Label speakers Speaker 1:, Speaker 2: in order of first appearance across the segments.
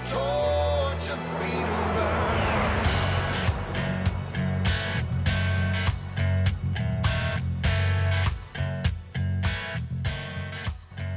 Speaker 1: torch of freedom burn.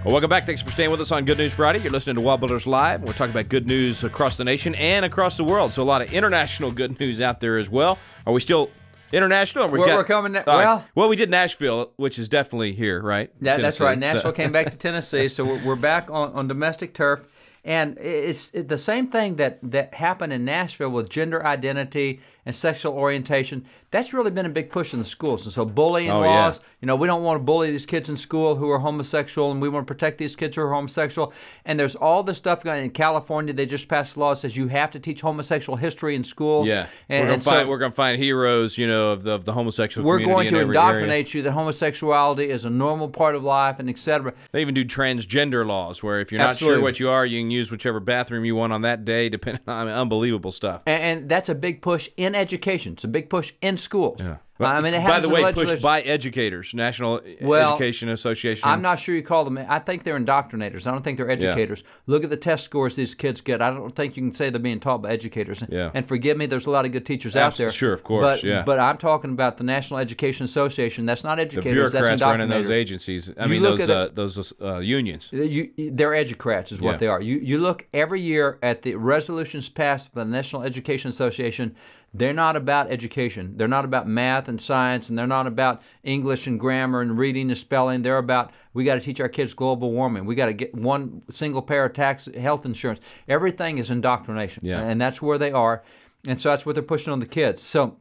Speaker 2: Well, welcome back. Thanks for staying with us on Good News Friday. You're listening to Wallbuilders Live. We're talking about good news across the nation and across the world. So a lot of international good news out there as well. Are we still international?
Speaker 3: We're coming. Well,
Speaker 2: we did Nashville, which is definitely here, right?
Speaker 3: That's right. Nashville came back to Tennessee, so we're back on domestic turf. And it's the same thing that happened in Nashville with gender identity and sexual orientation. That's really been a big push in the schools. And so bullying laws, we don't want to bully these kids in school who are homosexual, and we want to protect these kids who are homosexual. And there's all this stuff going on. In California, they just passed a law that says you have to teach homosexual history in schools.
Speaker 2: Yeah,
Speaker 3: and
Speaker 2: we're going to find heroes, of the homosexual community.
Speaker 3: We're going to
Speaker 2: in every
Speaker 3: indoctrinate
Speaker 2: area.
Speaker 3: you that homosexuality is a normal part of life, and etc.
Speaker 2: They even do transgender laws where if you're not sure what you are, you can use whichever bathroom you want on that day, depending on unbelievable stuff.
Speaker 3: And that's a big push in education. It's a big push in schools.
Speaker 2: Yeah.
Speaker 3: I mean, it
Speaker 2: by
Speaker 3: happens
Speaker 2: the way,
Speaker 3: in
Speaker 2: pushed
Speaker 3: legislation.
Speaker 2: by educators, National Education Association.
Speaker 3: I'm not sure you call them. I think they're indoctrinators. I don't think they're educators. Look at the test scores these kids get. I don't think you can say they're being taught by educators.
Speaker 2: Yeah.
Speaker 3: And forgive me, there's a lot of good teachers out there.
Speaker 2: Sure, of course.
Speaker 3: But I'm talking about the National Education Association. That's not educators.
Speaker 2: The bureaucrats
Speaker 3: that's
Speaker 2: running those agencies. I mean, those unions.
Speaker 3: They're educrats is what they are. You look every year at the resolutions passed by the National Education Association. They're not about education. They're not about math and science, and they're not about English and grammar and reading and spelling. They're about, we got to teach our kids global warming. We got to get one single pair of health insurance. Everything is indoctrination, and that's where they are, and so that's what they're pushing on the kids. So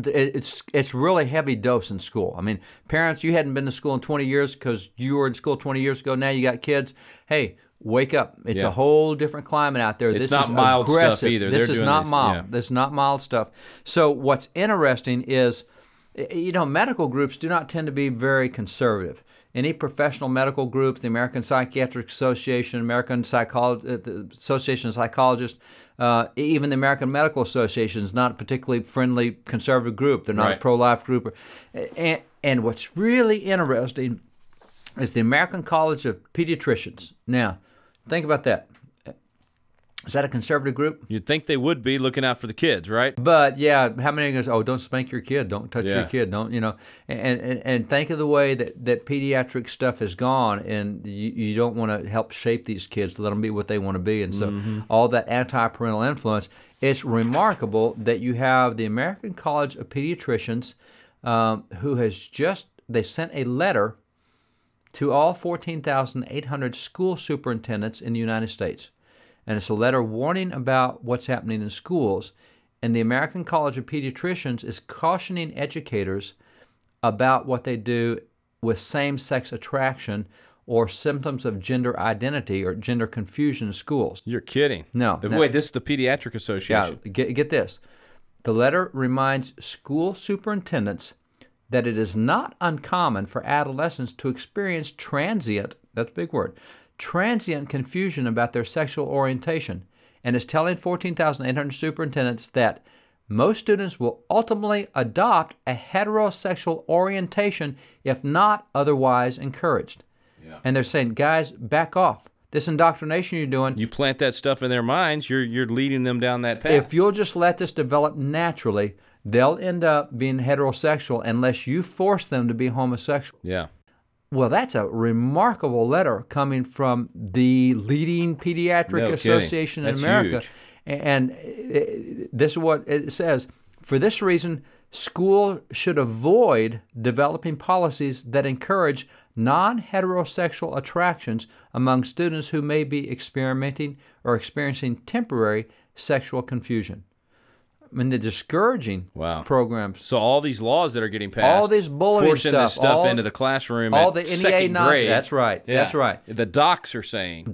Speaker 3: it's really heavy dose in school. I mean, parents, you hadn't been to school in 20 years because you were in school 20 years ago. Now you got kids. Hey, wake up. It's a whole different climate out there.
Speaker 2: It's
Speaker 3: this
Speaker 2: not
Speaker 3: is
Speaker 2: mild
Speaker 3: aggressive.
Speaker 2: stuff either.
Speaker 3: This is not mild.
Speaker 2: Yeah.
Speaker 3: This is not mild stuff. So what's interesting is, medical groups do not tend to be very conservative. Any professional medical groups, the American Psychiatric Association, American Association of Psychologists, even the American Medical Association is not a particularly friendly conservative group. They're not a pro-life group. And what's really interesting is the American College of Pediatricians. Now, think about that. Is that a conservative group?
Speaker 2: You'd think they would be looking out for the kids, right?
Speaker 3: But yeah, how many goes, don't spank your kid, don't touch your kid, don't, and think of the way that pediatric stuff has gone, and you don't want to help shape these kids to let them be what they want to be, and so all that anti-parental influence. It's remarkable that you have the American College of Pediatricians who has they sent a letter to all 14,800 school superintendents in the United States. And it's a letter warning about what's happening in schools. And the American College of Pediatricians is cautioning educators about what they do with same-sex attraction or symptoms of gender identity or gender confusion in schools.
Speaker 2: You're kidding.
Speaker 3: No.
Speaker 2: Wait, this is the Pediatric Association.
Speaker 3: Yeah, get this. The letter reminds school superintendents that it is not uncommon for adolescents to experience transient, that's a big word, transient confusion about their sexual orientation, and is telling 14,800 superintendents that most students will ultimately adopt a heterosexual orientation if not otherwise encouraged. Yeah. And they're saying, guys, back off. This indoctrination you're doing.
Speaker 2: You plant that stuff in their minds, you're leading them down that path.
Speaker 3: If you'll just let this develop naturally, they'll end up being heterosexual unless you force them to be homosexual.
Speaker 2: Yeah.
Speaker 3: Well, that's a remarkable letter coming from the leading pediatric association in America.
Speaker 2: Huge.
Speaker 3: And this is what it says. For this reason, school should avoid developing policies that encourage non-heterosexual attractions among students who may be experimenting or experiencing temporary sexual confusion. I mean, the discouraging programs.
Speaker 2: So all these laws that are getting passed,
Speaker 3: all this bullying
Speaker 2: forcing
Speaker 3: stuff,
Speaker 2: this stuff into the classroom,
Speaker 3: all
Speaker 2: at
Speaker 3: the NEA
Speaker 2: second
Speaker 3: nonsense.
Speaker 2: grade.
Speaker 3: That's right.
Speaker 2: Yeah.
Speaker 3: That's right.
Speaker 2: The docs are saying,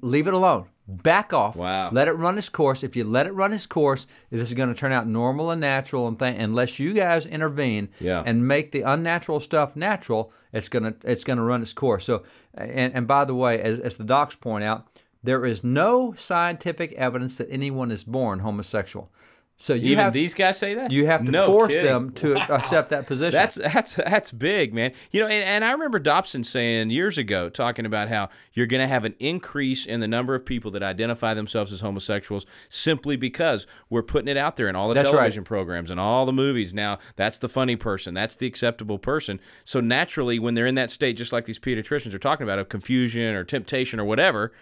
Speaker 3: leave it alone. Back off.
Speaker 2: Wow.
Speaker 3: Let it run its course. If you let it run its course, this is going to turn out normal and natural. And unless you guys intervene and make the unnatural stuff natural, it's going to run its course. So, and by the way, as the docs point out, there is no scientific evidence that anyone is born homosexual. So
Speaker 2: Even these guys say that?
Speaker 3: You have to
Speaker 2: No
Speaker 3: force
Speaker 2: kidding.
Speaker 3: them to accept that position.
Speaker 2: That's big, man. You know, and I remember Dobson saying years ago, talking about how you're going to have an increase in the number of people that identify themselves as homosexuals simply because we're putting it out there in all the television programs and all the movies. Now, that's the funny person. That's the acceptable person. So naturally, when they're in that state, just like these pediatricians are talking about, of confusion or temptation or whatever,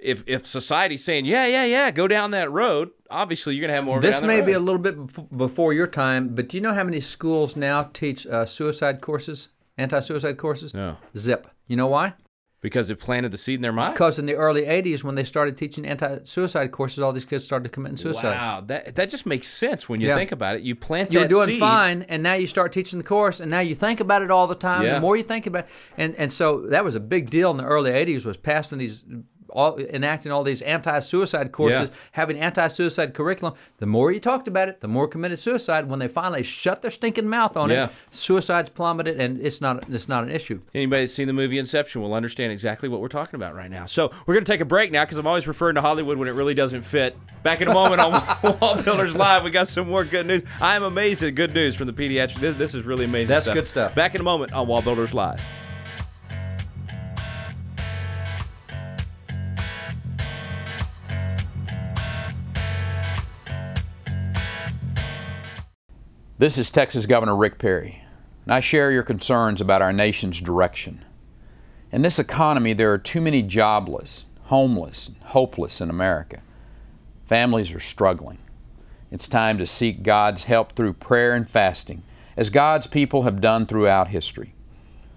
Speaker 2: if society's saying, yeah, go down that road, obviously you're going to have more.
Speaker 3: This may be a little bit before your time, but do you know how many schools now teach suicide courses, anti-suicide courses?
Speaker 2: No.
Speaker 3: Zip. You know why?
Speaker 2: Because it planted the seed in their mind?
Speaker 3: Because in the early 80s, when they started teaching anti-suicide courses, all these kids started committing suicide.
Speaker 2: Wow, that just makes sense when you think about it. You plant
Speaker 3: you
Speaker 2: that
Speaker 3: were doing
Speaker 2: seed.
Speaker 3: fine, and now you start teaching the course, and now you think about it all the time.
Speaker 2: Yeah.
Speaker 3: The more you think about it, and so that was a big deal in the early 80s, was passing these, enacting all these anti-suicide courses, having anti-suicide curriculum. The more you talked about it, the more committed suicide. When they finally shut their stinking mouth on it, suicide's plummeted, and it's not an issue.
Speaker 2: Anybody that's seen the movie Inception will understand exactly what we're talking about right now. So we're going to take a break now because I'm always referring to Hollywood when it really doesn't fit. Back in a moment on Wallbuilders Live, we got some more good news. I am amazed at good news from the pediatrics. This is really amazing
Speaker 3: That's
Speaker 2: stuff.
Speaker 3: good stuff.
Speaker 2: Back in a moment on Wallbuilders Live.
Speaker 4: This is Texas Governor Rick Perry, and I share your concerns about our nation's direction. In this economy, there are too many jobless, homeless, and hopeless in America. Families are struggling. It's time to seek God's help through prayer and fasting, as God's people have done throughout history.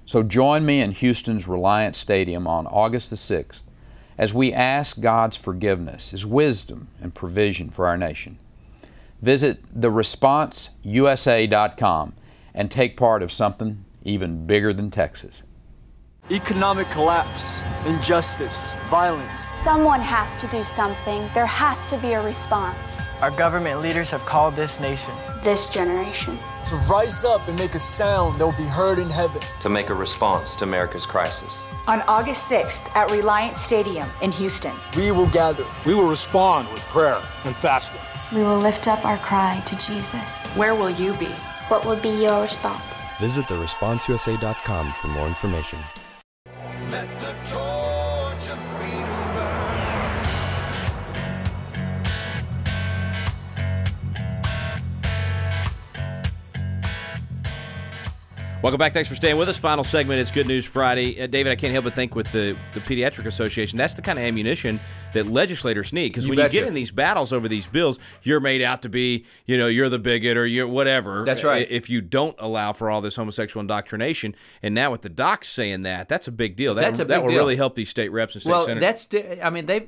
Speaker 4: So join me in Houston's Reliant Stadium on August the 6th as we ask God's forgiveness, His wisdom, and provision for our nation. Visit theresponseusa.com and take part of something even bigger than Texas.
Speaker 5: Economic collapse, injustice, violence.
Speaker 6: Someone has to do something. There has to be a response.
Speaker 5: Our government leaders have called this nation,
Speaker 6: This generation.
Speaker 5: to rise up and make a sound that will be heard in heaven.
Speaker 7: To make a response to America's crisis.
Speaker 8: On August 6th at Reliant Stadium in Houston.
Speaker 5: We will gather.
Speaker 9: We will respond with prayer and fasting.
Speaker 6: We will lift up our cry to Jesus.
Speaker 8: Where will you be?
Speaker 6: What would be your response?
Speaker 10: Visit theresponseusa.com for more information.
Speaker 1: Let the torch of freedom burn.
Speaker 2: Welcome back. Thanks for staying with us. Final segment. It's Good News Friday. David, I can't help but think with the Pediatric Association, that's the kind of ammunition that legislators need. Because when you get in these battles over these bills, you're made out to be, you're the bigot or you're whatever.
Speaker 3: That's right.
Speaker 2: If you don't allow for all this homosexual indoctrination. And now with the docs saying that's a big deal. That will really help these state reps and state senators.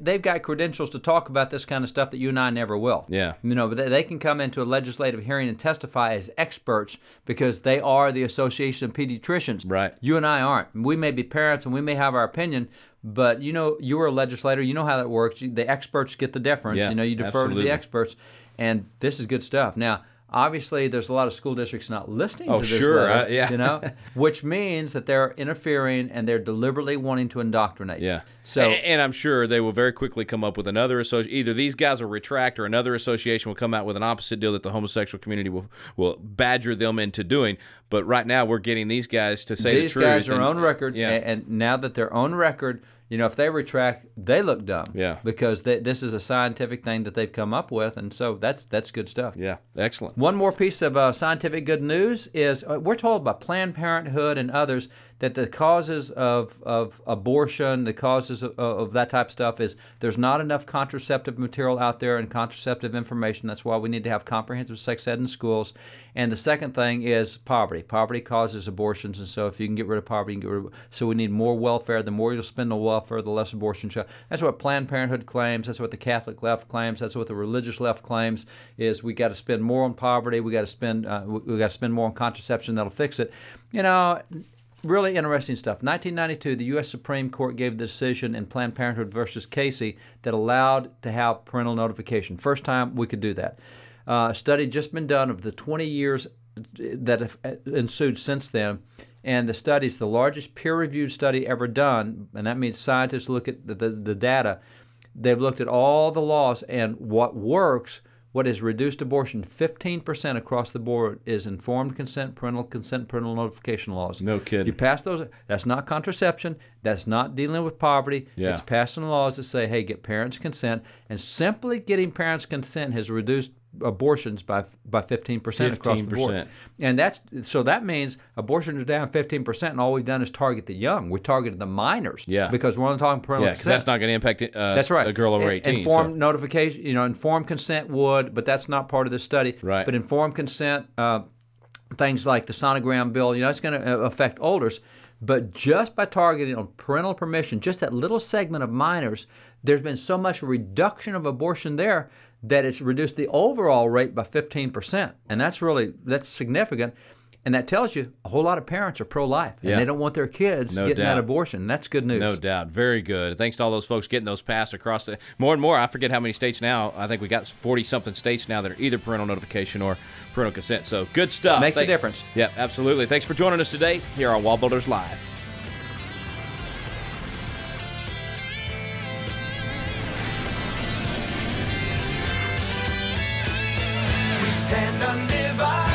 Speaker 3: They've got credentials to talk about this kind of stuff that you and I never will.
Speaker 2: Yeah.
Speaker 3: But they can come into a legislative hearing and testify as experts because they are the Association of Pediatricians.
Speaker 2: Right.
Speaker 3: You and I aren't. We may be parents and we may have our opinion, but you're a legislator. You know how that works. The experts get the deference.
Speaker 2: Yeah,
Speaker 3: you defer to the experts, and this is good stuff. Now, obviously, there's a lot of school districts not listening to this letter, which means that they're interfering and they're deliberately wanting to indoctrinate.
Speaker 2: Yeah.
Speaker 3: So,
Speaker 2: and I'm sure they will very quickly come up with another association. Either these guys will retract or another association will come out with an opposite deal that the homosexual community will badger them into doing. But right now, we're getting these guys to say the truth.
Speaker 3: These guys are on record, and now that they're on record, if they retract, they look dumb.
Speaker 2: Yeah.
Speaker 3: Because this is a scientific thing that they've come up with, and so that's good stuff.
Speaker 2: Yeah, excellent.
Speaker 3: One more piece of scientific good news is we're told by Planned Parenthood and others that the causes of abortion, the causes of that type of stuff is there's not enough contraceptive material out there and contraceptive information. That's why we need to have comprehensive sex ed in schools. And the second thing is poverty. Poverty causes abortions, and so if you can get rid of poverty, you can get rid of. So we need more welfare. The more you'll spend on welfare, the less abortion. That's what Planned Parenthood claims. That's what the Catholic left claims. That's what the religious left claims. Is we got to spend more on poverty. We got to spend more on contraception. That'll fix it. Really interesting stuff. 1992, the U.S. Supreme Court gave the decision in Planned Parenthood versus Casey that allowed to have parental notification. First time we could do that. A study just been done of the 20 years that have ensued since then, and the study is the largest peer-reviewed study ever done, and that means scientists look at the data. They've looked at all the laws, and what works what has reduced abortion 15% across the board is informed consent, parental notification laws.
Speaker 2: No kidding.
Speaker 3: You pass those. That's not contraception. That's not dealing with poverty.
Speaker 2: Yeah.
Speaker 3: It's passing laws that say, hey, get parents' consent. And simply getting parents' consent has reduced abortions by 15% across the board. And that means abortions are down 15%, and all we've done is target the young. We targeted the minors.
Speaker 2: Yeah.
Speaker 3: Because we're only talking parental consent.
Speaker 2: Because that's not going to impact
Speaker 3: that's right.
Speaker 2: a girl over 18.
Speaker 3: Informed notification, informed consent would, but that's not part of the study.
Speaker 2: Right.
Speaker 3: But informed consent, things like the sonogram bill, it's going to affect olders. But just by targeting on parental permission, just that little segment of minors, there's been so much reduction of abortion there that it's reduced the overall rate by 15%. And that's significant. And that tells you a whole lot of parents are pro-life, and they don't want their kids getting that abortion. That's good news.
Speaker 2: No doubt. Very good. Thanks to all those folks getting those passed across more and more. I forget how many states now. I think we got 40-something states now that are either parental notification or parental consent. So good stuff.
Speaker 3: Makes a difference.
Speaker 2: Yeah, absolutely. Thanks for joining us today here on Wallbuilders Live.
Speaker 1: We stand undivided.